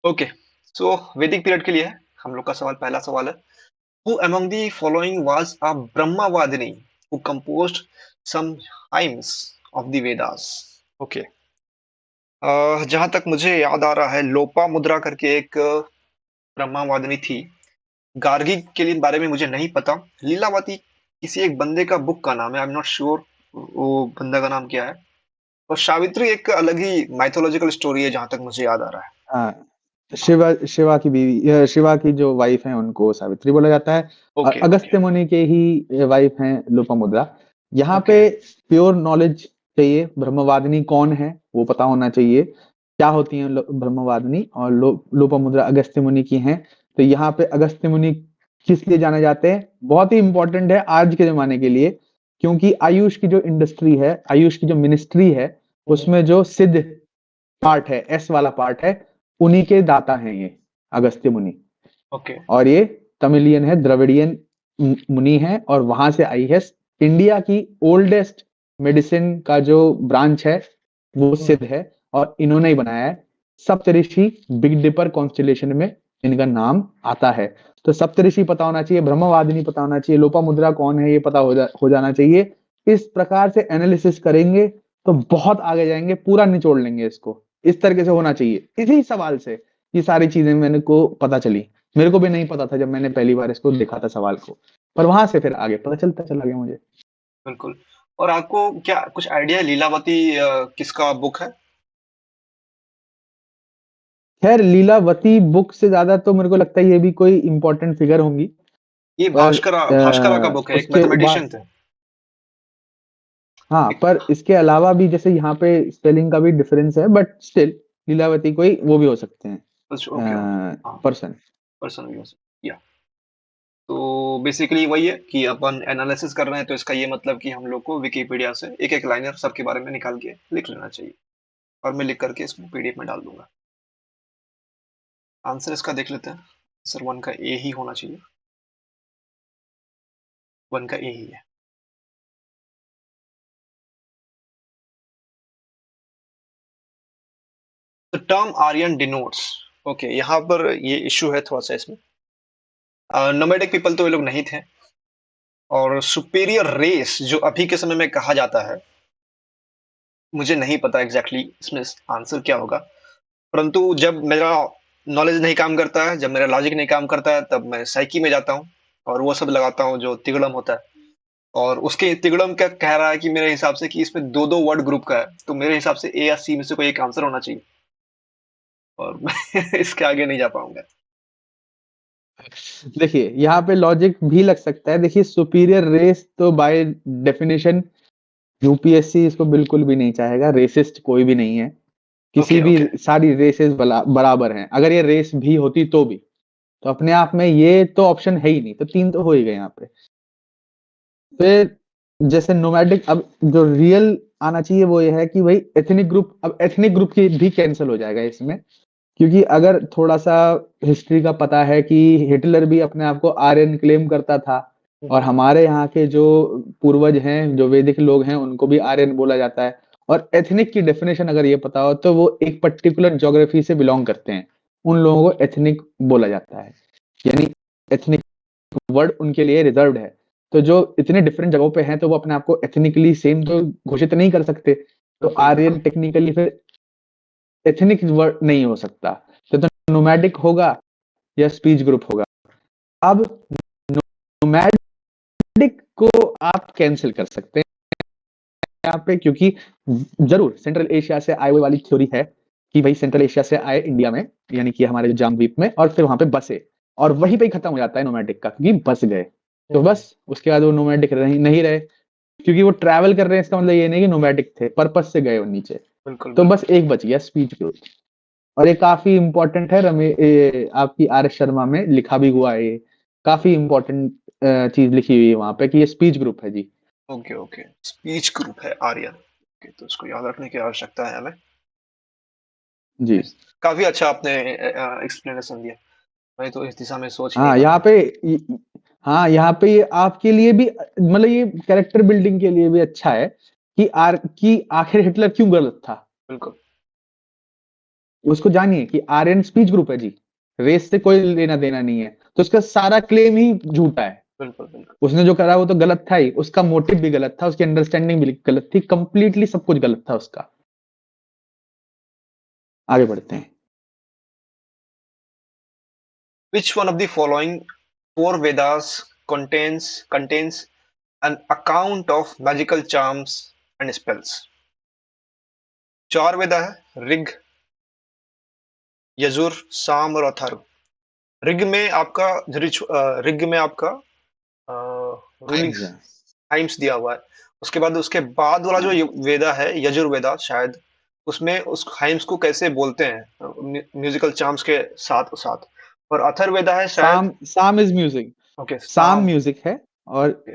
Okay, सो वैदिक period के लिए है हम लोग का सवाल। पहला सवाल है, who among the following was a Brahmavadini who composed some hymns of the Vedas. Okay, जहां तक मुझे याद आ रहा है, लोपा मुद्रा करके एक ब्रह्मवादिनी थी। गार्गी के लिए बारे में मुझे नहीं पता। लीलावती किसी एक बंदे का बुक का नाम है, आई एम नॉट श्योर वो बंदा का नाम क्या है। और सावित्री एक अलग ही माइथोलॉजिकल स्टोरी है जहां तक मुझे याद आ रहा है। हाँ, शिवा शिवा की बीवी शिवा की जो वाइफ है उनको सावित्री बोला जाता है। और ओके ओके अगस्त्य मुनि के ही वाइफ हैं लोपामुद्रा। यहाँ ओके। पे प्योर नॉलेज चाहिए। ब्रह्मवादिनी कौन है वो पता होना चाहिए। क्या होती है ब्रह्मवादिनी। और लोपामुद्रा अगस्त्य मुनि की हैं। तो यहाँ पे अगस्त्य मुनि किस लिए जाने जाते हैं, बहुत ही इंपॉर्टेंट है आज के जमाने के लिए। क्योंकि आयुष की जो इंडस्ट्री है, आयुष की जो मिनिस्ट्री है, उसमें जो सिद्ध पार्ट है, एस वाला पार्ट है, उन्हीं के दाता हैं ये अगस्त्य मुनि। ओके और ये तमिलियन है, द्रविडियन मुनि है। और वहां से आई है। इंडिया की ओल्डेस्ट मेडिसिन का जो ब्रांच है वो सिद्ध है। और इन्होंने ही बनाया है। सप्तऋषि बिग डिपर कॉन्स्टिलेशन में इनका नाम आता है। तो सप्तऋषि पता होना चाहिए, ब्रह्मवादिनी पता होना चाहिए, लोपामुद्रा कौन है ये पता हो जाना चाहिए। इस प्रकार से एनालिसिस करेंगे तो बहुत आगे जाएंगे, पूरा निचोड़ लेंगे इसको। इस तरीके से होना चाहिए। इसी सवाल से ये सारी चीजें मैंने को पता चली। मेरे को भी नहीं पता था जब मैंने पहली बार इसको देखा था सवाल को। पर वहां से फिर आगे पता चलता चला गया मुझे। बिल्कुल। और आपको क्या कुछ आइडिया है लीलावती किसका बुक है? खैर, लीलावती बुक से ज्यादा तो मेरे को लगता है ये भी कोई इंपॉर्टेंट फिगर होंगी। ये पर भास्करा का बुक है, एक उसके मैथमेटिशियन बाद, थे। हाँ, एक, पर इसके अलावा भी जैसे यहाँ पे स्पेलिंग का भी डिफरेंस है, बट स्टिल लीलावती कोई वो भी हो सकते अच्छा, ओके ओके, हैं हाँ, पर्सन। पर्सन भी हो सकता या। तो बेसिकली वही है कि अपन एनालिसिस कर रहे हैं, तो इसका ये मतलब कि हम लोग को विकिपीडिया से एक एक लाइनर सबके बारे में निकाल के लिख लेना चाहिए। और मैं लिख करके इसमें पीडीएफ में डाल दूंगा। आंसर इसका देख लेते हैं। आंसर वन का ए ही होना चाहिए। वन का ए ही है। The term a n denotes, okay, यहाँ पर ये इशू है थोड़ा सा इसमें। नोमैडिक पीपल तो ये लोग नहीं थे। और सुपीरियर रेस जो अभी के समय में कहा जाता है, मुझे नहीं पता एग्जैक्टली इसमें आंसर क्या होगा। परंतु जब मेरा नॉलेज नहीं काम करता है, जब मेरा लॉजिक नहीं काम करता है, तब मैं साइकी में जाता हूँ और वो सब लगाता हूँ जो तिगड़म होता है। और उसके तिगड़म क्या कह रहा है कि मेरे हिसाब से कि इसमें दो दो वर्ड ग्रुप का है, तो मेरे हिसाब से ए या सी में से कोई एक आंसर होना चाहिए। और मैं इसके आगे नहीं जा पाऊंगा। देखिए, यहाँ पे लॉजिक भी लग सकता है। देखिए, सुपीरियर रेस तो बाय डेफिनेशन यूपीएससी इसको बिल्कुल भी नहीं चाहेगा। रेसिस्ट कोई भी नहीं है। किसी ओके भी, ओके। सारी रेसेस बराबर हैं। अगर ये रेस भी होती तो भी, तो अपने आप में ये तो ऑप्शन है ही नहीं। तो तीन तो हो ही गए यहाँ पे। फिर जैसे नोमैडिक, अब जो रियल आना चाहिए वो ये है कि भाई एथनिक ग्रुप। अब एथनिक ग्रुप की भी कैंसिल हो जाएगा इसमें। क्योंकि अगर थोड़ा सा हिस्ट्री का पता है कि हिटलर भी अपने आप को आर्यन क्लेम करता था। और हमारे यहाँ के जो पूर्वज हैं, जो वैदिक लोग हैं, उनको भी आर्यन बोला जाता है। और एथनिक की डेफिनेशन अगर ये पता हो तो वो एक पर्टिकुलर ज्योग्राफी से बिलोंग करते हैं। उन लोगों को एथनिक बोला जाता है। यानी एथनिक वर्ड उनके लिए रिजर्व्ड है। तो जो इतने डिफरेंट जगहों पे हैं तो वो अपने आप को एथनिकली सेम तो घोषित नहीं कर सकते। तो बिल्कुल आर्यन बिल्कुल। टेक्निकली फिर एथनिक वर्ड नहीं हो सकता। तो नोमैडिक होगा या स्पीच ग्रुप होगा। अब नोमैडिक को आप कैंसिल कर सकते हैं यहाँ पे। क्योंकि जरूर सेंट्रल एशिया से आए हुए वाली थ्योरी है कि भाई सेंट्रल एशिया से आए इंडिया में, यानी कि हमारे जो जामद्वीप में, और फिर वहां पे बसे। और वहीं पे ही खत्म हो जाता है नोमैडिक का, क्योंकि बस गए। तो बस उसके बाद वो नोमैडिक नहीं रहे। क्योंकि वो ट्रैवल कर रहे हैं, इसका मतलब ये नहीं कि नोमैडिक थे, पर्पस से गए वो नीचे। बिल्कुल तो बस बिल्कुल। एक बच गया, स्पीच ग्रुप। और ये काफी इंपॉर्टेंट है। आपकी आर एस शर्मा में लिखा भी हुआ है ये। काफी इंपॉर्टेंट चीज लिखी हुई है वहां पे कि ये स्पीच ग्रुप है जी। ओके ओके, स्पीच ग्रुप है आर्यन। ओके, तो इसको याद रखने की आवश्यकता है हमें। जी। काफी अच्छा आपने एक्सप्लेनेशन दिया। मैं तो इस दिशा में सोच ही नहीं हाँ, रहा यहाँ था। पे हाँ, यहाँ पे ये आपके लिए भी, मतलब ये कैरेक्टर बिल्डिंग के लिए भी अच्छा है कि आखिर हिटलर क्यों गलत था। बिल्कुल। उसको जानिए कि आर्यन स्पीच ग्रुप है जी, रेस से कोई लेना देना नहीं है, तो उसका सारा क्लेम ही झूठा है। बिल्कुल बिल्कुल। उसने जो करा वो तो गलत था ही, उसका मोटिव भी गलत था, उसकी अंडरस्टैंडिंग भी गलत थी, कंप्लीटली सब कुछ गलत था उसका। आगे बढ़ते हैं। Which one of the following four Vedas contains an account of magical charms and spells? चार वेदा है, ऋग, यजुर, साम और अथर्व। ऋग में आपका ऋग में आपका रूलिंग टाइम्स है। टाइम्स दिया हुआ है। उसके बाद वाला जो हाँ, वेदा है, यजुर्वेदा शायद, उसमें उस हाइम्स को कैसे बोलते हैं म्यूजिकल चार्म्स के साथ साथ। और अथर्ववेदा है शायद। साम इज म्यूजिक, ओके, साम साम। म्यूजिक है। और ओके।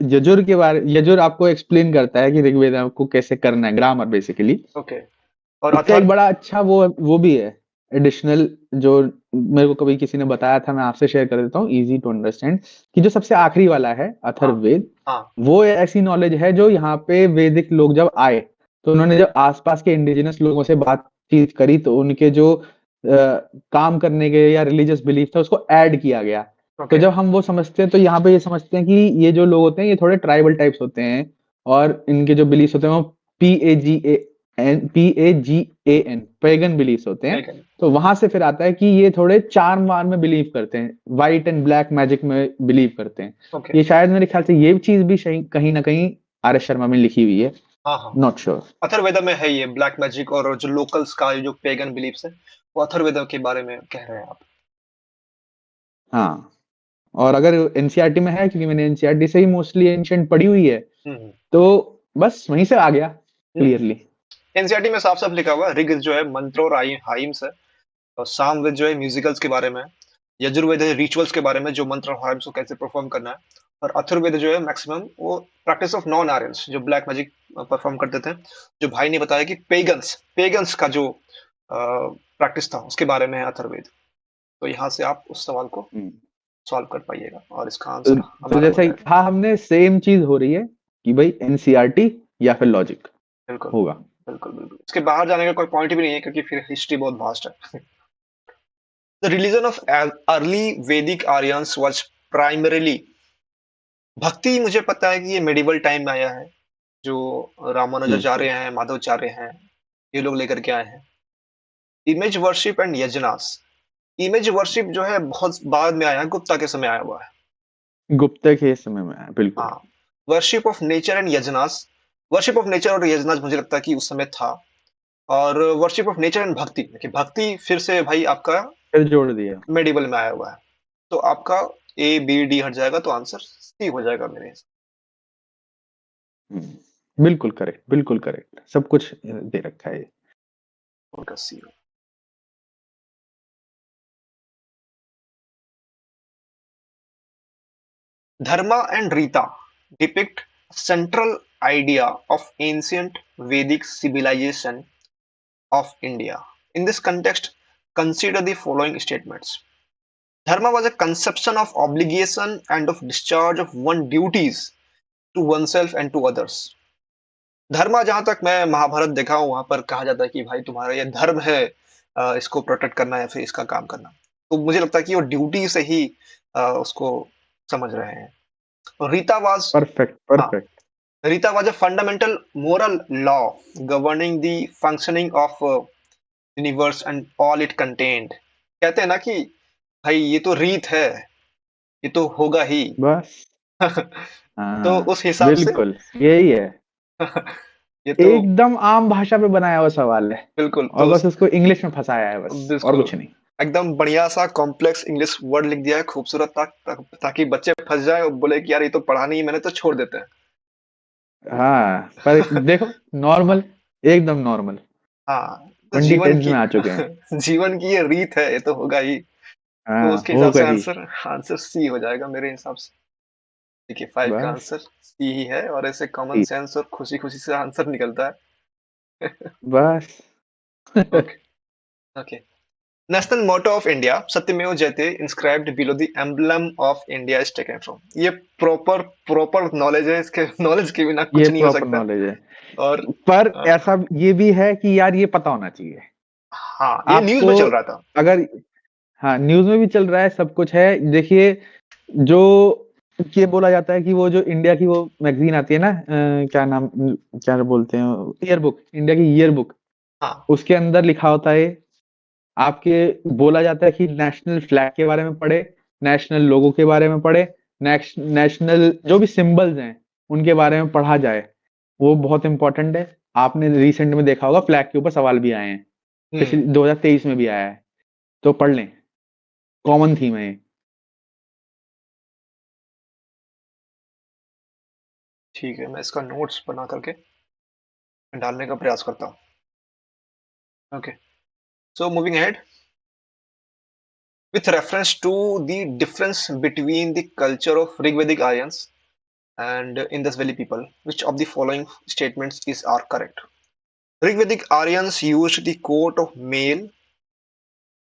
यजुर के बारे, यजुर आपको एक्सप्लेन करता है कि ऋग्वेद को कैसे करना है, ग्रामर बेसिकली। ओके। और इसका एक अथर्व। बड़ा अच्छा वो भी है एडिशनल, जो मेरे को कभी किसी ने बताया था, मैं आपसे शेयर कर देता हूँ, इजी टू अंडरस्टैंड, कि जो सबसे आखिरी वाला है हाँ अथर्ववेद, हाँ। वो ऐसी नॉलेज है जो यहाँ पे वैदिक लोग जब आए तो उन्होंने जब आसपास के इंडिजिनस लोगों से बातचीत करी तो उनके जो काम करने के या रिलीजियस बिलीफ था उसको ऐड किया गया। तो ओके। जब हम वो समझते हैं तो यहाँ पे ये समझते हैं कि ये जो लोग होते हैं ये थोड़े ट्राइबल टाइप्स होते हैं, और इनके जो बिलीफ होते हैं वो PAGAN पैगन बिलीफ होते हैं। पैगन। तो वहां से फिर आता है कि ये थोड़े चार्म वार में बिलीव करते हैं, व्हाइट एंड ब्लैक मैजिक में बिलीव करते हैं। ओके। ये शायद मेरे ख्याल से ये चीज भी कहीं ना कहीं आर एस शर्मा में लिखी हुई है, हाँ हाँ। Not sure. अथर्ववेदा में है ये ब्लैक मैजिक, और जो लोकल्स का जो पेगन बिलीफ्स है वो अथर्ववेदा के बारे में कह रहे हैं आप। हाँ, और अगर एनसीईआरटी में है, क्योंकि मैंने एनसीईआरटी से ही मोस्टली एंशिएंट पढ़ी हुई है, हम्म तो बस वहीं से आ गया हम्म। क्लियरली। एनसीईआरटी में साफ साफ लिखा हुआ है, ऋग जो है मंत्र और हाइम्स है, और सामवेद जो है म्यूजिकल्स के बारे में है, यजुर्वेद है रिचुअल्स के बारे में, जो मंत्र और हाइम्स को कैसे परफॉर्म करना है, और अथर्ववेद जो है मैक्सिमम वो प्रैक्टिस ऑफ नॉन आर्यंस जो ब्लैक मैजिक परफॉर्म करते थे। जो भाई ने बताया कि पेगन्स पेगन्स का जो प्रैक्टिस था उसके बारे में है अथर्ववेद। तो यहाँ से आप उस सवाल को हम्म। सॉल्व कर पाइएगा, और इसका तो, आंसर तो हमारा हो जैसा ही जाएगा। कहा हमने, सेम चीज हो रही है कि भाई एनसीईआरटी या फिर लॉजिक बिल्कुल होगा। बिल्कुल बिल्कुल, इसके बाहर जाने का कोई पॉइंट भी नहीं है, क्योंकि फिर हिस्ट्री बहुत वास्ट है। द रिलीजन ऑफ अर्ली वैदिक आर्यंस वाज प्राइमरीली भक्ति। मुझे पता है कि ये मेडिवल टाइम में आया है, जो रामानुजाचार्य बिल्कुल हैं, माधवाचार्य हैं, ये लोग लेकर के आए हैं। Image worship and yajnas. Image worship जो है बहुत बाद में आया है, गुप्ता के समय आया हुआ है। गुप्ता के समय में है, बिल्कुल। हाँ। Worship of nature and yajnas. Worship of nature और यजनास मुझे लगता है कि उस समय था। और वर्शिप ऑफ नेचर एंड भक्ति, देखिए भक्ति फिर से भाई आपका फिर जोड़ दिया। मेडिवल में आया हुआ है। तो आपका A B D हट जाएगा, तो आंसर C हो जाएगा मेरे हिसाब बिल्कुल करेक्ट, बिल्कुल करेक्ट, सब कुछ दे रखा है। से। उनका C हो। Dharma and rita depict central idea of ancient Vedic civilization of India. In this context, consider the following statements. Dharma was a conception of obligation and of discharge of one duties to oneself and to others. धर्म, जहां तक मैं महाभारत देखा हूं वहां पर कहा जाता है कि भाई तुम्हारा ये धर्म है, इसको प्रोटेक्ट करना या फिर इसका काम करना। तो मुझे लगता है कि वो ड्यूटी से ही उसको समझ रहे हैं। और रीता वाज, परफेक्ट हाँ, perfect. Rita was a fundamental moral law governing the functioning of universe and all it contained. कहते हैं ना कि भाई ये तो रीत है, ये तो होगा ही। बस, तो हाँ, उस हिसाब से बिल्कुल यही है। ये तो एकदम आम भाषा में बनाया हुआ सवाल है, बिल्कुल, और बस उसको इंग्लिश में फंसाया है, बस और बिल्कुल कुछ नहीं। एकदम बढ़िया सा कॉम्प्लेक्स इंग्लिश वर्ड लिख दिया है, खूबसूरत ताकि बच्चे फंस जाए और बोले कि यार ये तो पढ़ा नहीं, मैंने तो छोड़ देते हैं। हाँ, पर देखो, नॉर्मल, एकदम नॉर्मल, हाँ, तो ट्वेंटी जीवन टेंस की में आ चुके हैं। जीवन की ये रीत है, ये तो होगा ही। तो हाँ, उसके हिसाब होगा से ही। आंसर आंसर सी हो जाएगा मेरे हिसाब से। देखिए 5 का बस, आंसर सी ही है, और ऐसे कॉमन ठीक, सेंस और खुशी खुशी से आंसर निकलता है। बस। Okay okay. National motto of India Satyamev Jayate inscribed below the emblem of India is taken from. ये प्रॉपर प्रॉपर नॉलेज है, इसके नॉलेज के बिना ये कुछ नहीं हो प्रॉपर सकता। नॉलेज है, और पर अ, ऐसा ये भी है कि यार ये पता होना चाहिए। हाँ, ये न्यूज़ में आपको चल रहा था। अगर हाँ, न्यूज़ में भी चल रहा है, सब कुछ है। देखिए, जो ये बोला जाता है कि वो जो इंडिया की वो मैगज़ीन आती है ना, क्या नाम क्या बोलते हैं, ईयर बुक, इंडिया की ईयर बुक, हाँ, उसके अंदर लिखा होता है, आपके बोला जाता है कि नेशनल फ्लैग के बारे में पढ़े, नेशनल लोगो के बारे में पढ़े, नेशनल जो भी सिंबल्स हैं, उनके बारे में पढ़ा जाए। वो बहुत इम्पोर्टेंट है। आपने रिसेंट में देखा होगा, फ्लैग के ऊपर सवाल भी आए हैं। हुँ, पिछले 2023 में भी आया है, तो पढ़ लें। कॉमन थीम है ये। ठीक है, मैं इसका नोट्स बना करके डालने का प्रयास करता हूँ। Okay, so moving ahead, with reference to the difference between the culture of Rigvedic Aryans and Indus Valley people, which of the following statements are correct? Rigvedic Aryans used the coat of mail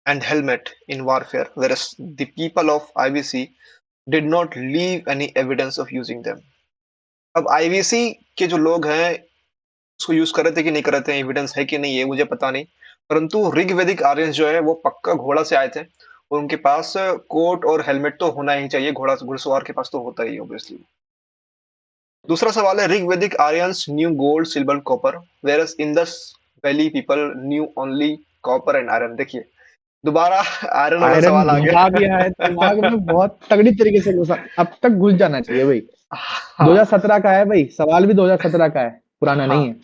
and helmet in warfare, whereas the people of IVC did not leave any evidence of using them. अब IVC के जो लोग हैं उसको use कर रहे थे कि नहीं कर रहे थे, एविडेंस है कि नहीं ये मुझे पता नहीं, परंतु ऋग्वेदिक आर्यंस जो है वो पक्का घोड़ा से आए थे और उनके पास कोट और हेलमेट तो होना ही चाहिए, घोड़ा घुड़सवार के पास तो होता ही ऑब्वियसली। दूसरा सवाल है, Rigvedic Aryans knew gold silver copper whereas Indus valley people knew only copper and iron. देखिए दोबारा आयरन वाला आयरन सवाल आ घुसा गया। दिया है दिमाग में, बहुत तगड़ी तरीके से घुसा, अब तक घुस जाना चाहिए भाई। हाँ 2017 का है भाई, सवाल भी 2017 का है, पुराना हाँ नहीं है।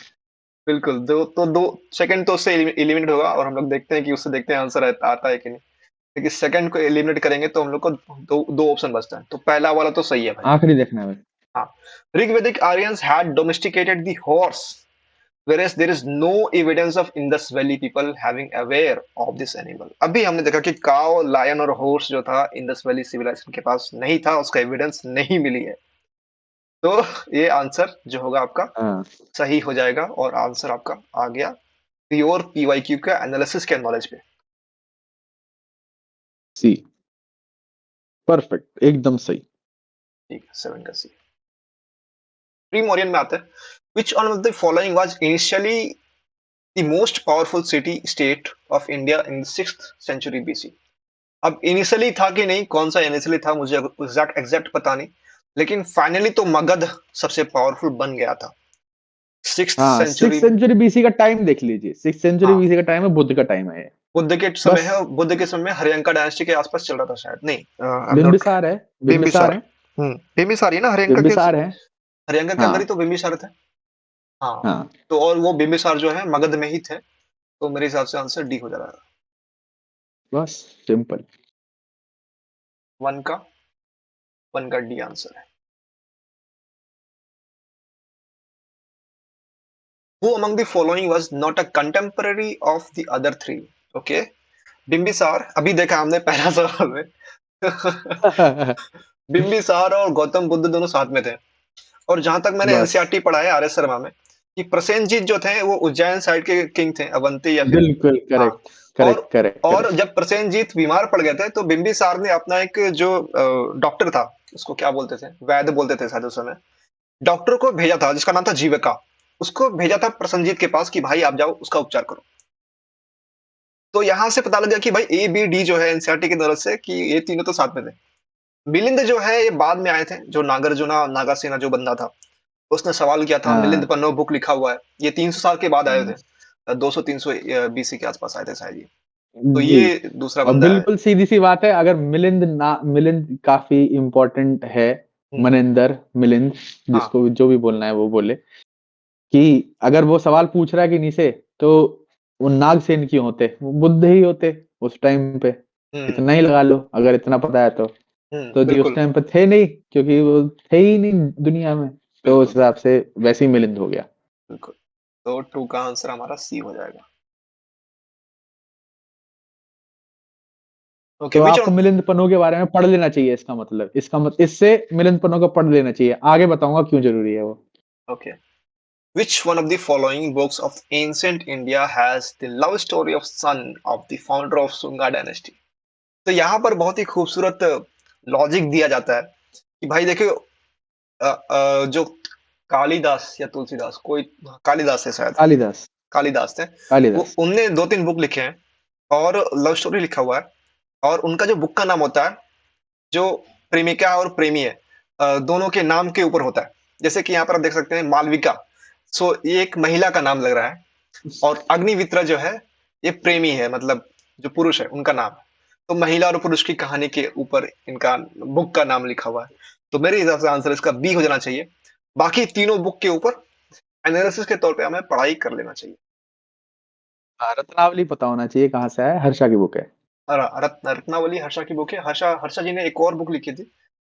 बिल्कुल, दो सेकंड तो उससे एलिमिनेट होगा और हम लोग देखते हैं कि उससे देखते हैं आंसर आता है कि नहीं। लेकिन सेकंड को एलिमिनेट करेंगे तो हम लोग को दो दो ऑप्शन बचता है, तो पहला वाला तो सही है भाई। आखिरी देखना है भाई। हाँ, Rigvedic Aryans had domesticated the horse whereas there is no evidence of Indus Valley people having aware of this animal। अभी हमने देखा कि काव, लायन और हॉर्स जो था इंडस वैली सिविलाइजेशन के पास नहीं था, उसका एविडेंस नहीं मिली है। तो ये आंसर जो होगा आपका हाँ, सही हो जाएगा और आंसर आपका आ गया प्योर पीवाईक्यू का एनालिसिस के नॉलेज पे। सी, परफेक्ट, एकदम सही। ठीक है, 7 का सी। प्री मौर्यन में आता है, which one of the following was initially the most powerful city state of India in the 6th century BC। अब इनिशियली था कि नहीं, कौन सा इनिशियली था मुझे एग्जैक्ट पता नहीं, लेकिन फाइनली तो मगध सबसे पावरफुल बन गया था सिक्स्थ हाँ, सेंचुरी सिक्स में। सेंचुरी बीसी का टाइम देख लीजिए, सिक्स सेंचुरी हाँ, बीसी का टाइम है, बुद्ध का टाइम है ये। बुद्ध के समय बस है, बुद्ध के समय में हरियंका डायनेस्टी के आसपास चल रहा था शायद, नहीं आई एम नॉट। बिंबिसार है, बिंबिसार बिंबिसार, है, बिंबिसार ही ना हरियंका के, बिंबिसार है। हरियंका के अंदर ही हाँ, तो बिंबिसार थे। हाँ, हाँ, तो और वो बिंबिसार जो है मगध में ही थे, तो मेरे हिसाब से आंसर डी हो जा रहा है। बस सिंपल। वन का वन का डी आंसर है। Who among the following was not a contemporary of the other three? Okay, Bimbisara, अभी देखा हमने पहला सवाल में। बिंबिसार और गौतम बुद्ध दोनों साथ में थे, और जहां तक मैंने बस एनसीईआरटी पढ़ा है आर एस शर्मा में कि प्रसेनजीत जो थे वो उज्जैन साइड के किंग थे, अवंती या फिर। बिल्कुल हाँ, करेक्ट, और करेक्ट, करेक्ट, और करेक्ट। जब प्रसेनजीत बीमार पड़ गए थे तो बिंबिसार ने अपना एक जो डॉक्टर था, उसको क्या बोलते थे, वैद्य बोलते थे शायद उस समय, डॉक्टर को भेजा था जिसका नाम था जीविका, उसको भेजा था प्रसेनजीत के पास कि भाई आप जाओ उसका उपचार करो। तो यहां से पता लग गया कि भाई ए बी डी जो है एनसीईआरटी की तरफ से कि ये तीनों तो साथ में थे। मिलिंद जो है ये बाद में आए थे, जो नागार्जुना नागासेना जो बंदा था उसने सवाल किया था, मिलिंद हाँ, पन्नो बुक लिखा हुआ है, ये 300 साल के बाद आए हाँ, थे, 200-300 बीसी के आसपास आए थे शायद ये। तो जी। ये दूसरा और बंदा है। बिल्कुल सीधी सी बात है, अगर मिलिंद काफी इम्पोर्टेंट है। हम्म, मनिंदर मिलिंद, हाँ जिसको जो भी बोलना है वो बोले, कि अगर वो सवाल पूछ रहा है कि नहीं से, तो वो नागसेन क्यों होते, वो बुद्ध ही होते उस टाइम पे। हम्म इतना ही लगा लो, अगर इतना पता है तो जी उस बिल्कुल टाइम पे थे नहीं, क्योंकि वो थे ही नहीं दुनिया में। तो उस बिल्कुल हिसाब से वैसे ही मिलिंद हो गया। बिल्कुल। तो टू का आंसर हमारा सी हो जाएगा। ओके, तो विच आपको वन। मिलिंद पन्नू के बारे में पढ़ लेना चाहिए, इससे मिलिंद पन्नू को पढ़ लेना चाहिए, आगे बताऊंगा क्यों जरूरी है वो। Okay, which one of the following books of ancient India has the love story of son of the founder of Sunga dynasty? तो यहाँ पर बहुत ही खूबसूरत लॉजिक दिया जाता है कि भाई देखियो, जो कालिदास या तुलसीदास कोई, कालिदास है शायद, कालिदास। कालिदास थे। वो कालिदास। उनने 2-3 बुक लिखे हैं और लव स्टोरी लिखा हुआ है, और उनका जो बुक का नाम होता है, जो प्रेमिका और प्रेमी है, दोनों के नाम के ऊपर होता है। जैसे कि यहाँ पर आप देख सकते हैं मालविका, सो ये एक महिला का नाम लग रहा है, और अग्निमित्र जो है ये प्रेमी है, मतलब जो पुरुष है उनका नाम है। तो महिला और पुरुष की कहानी के ऊपर इनका बुक का नाम लिखा हुआ है। तो मेरे हिसाब से आंसर इसका बी हो जाना चाहिए। बाकी तीनों बुक के ऊपर एनालिसिस के तौर पे हमें पढ़ाई कर लेना चाहिए। रत्नावली पता होना चाहिए कहाँ से है, हर्षा की बुक है। रत्नावली हर्षा की बुक है। हर्षा हर्षा जी ने एक और बुक लिखी थी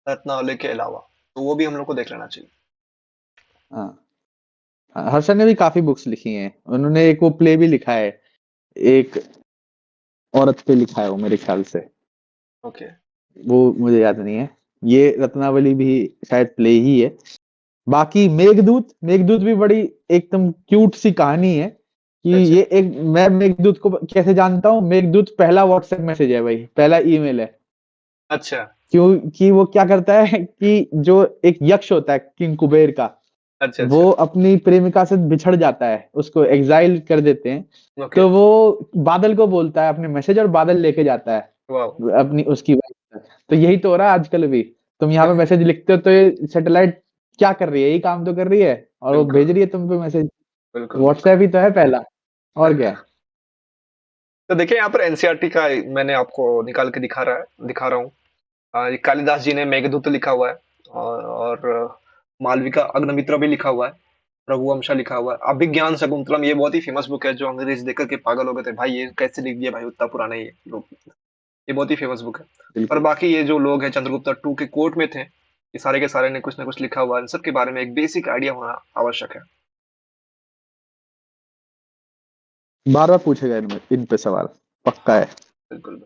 रत्नावली के अलावा, तो वो भी हम लोग को देख लेना चाहिए। हाँ, हर्षा ने भी काफी बुक्स लिखी हैं। उन्होंने एक वो प्ले भी लिखा है, एक औरत पे लिखा है वो मेरे ख्याल से, ओके। वो मुझे याद नहीं है। ये रत्नावली भी शायद प्ले ही है। बाकी मेघदूत, मेघदूत भी बड़ी एकदम क्यूट सी कहानी है कि अच्छा ये एक, मैं मेघदूत को कैसे जानता हूँ, मेघदूत पहला व्हाट्सएप मैसेज है भाई, पहला ईमेल है। अच्छा क्योंकि वो क्या करता है कि जो एक यक्ष होता है किंग कुबेर का, अच्छा। वो अच्छा। अपनी प्रेमिका से बिछड़ जाता है, उसको एग्जाइल कर देते हैं। ओके। तो वो बादल को बोलता है अपने मैसेज, और बादल लेके जाता है वाह। अपनी उसकी वाइफ तक। तो यही तो हो रहा है आजकल भी। तुम यहाँ पे मैसेज लिखते हो तो ये सैटेलाइट क्या कर रही है, यही काम तो कर रही है, और वो बिल्कुल भेज रही है तुम पे मैसेज। बिल्कुल बिल्कुल। व्हाट्सएप ही तो है पहला, और क्या है। तो देखिए यहाँ पर एनसीईआरटी का मैंने आपको निकाल के दिखा रहा हूँ। ये कालिदास जी ने मेघदूत लिखा हुआ है, और मालविका अग्निमित्र भी लिखा हुआ है, रघुवंशा लिखा हुआ है, अभिज्ञान शकुंतलम ये बहुत ही फेमस बुक है, जो अंग्रेज देख के पागल हो गए थे, भाई ये कैसे लिख दिया भाई, उतना पुराना ये लोग, ये बहुत ही फेमस बुक है। और बिल्कुल। बाकी ये जो लोग हैं चंद्रगुप्ता टू के कोर्ट में थे, ये सारे के सारे ने कुछ ना कुछ लिखा हुआ है। इन सब के बारे में एक बेसिक आइडिया होना आवश्यक है। बार बार पूछेगा इनमें, इन पे सवाल पक्का हाँ है। बिल्कुल।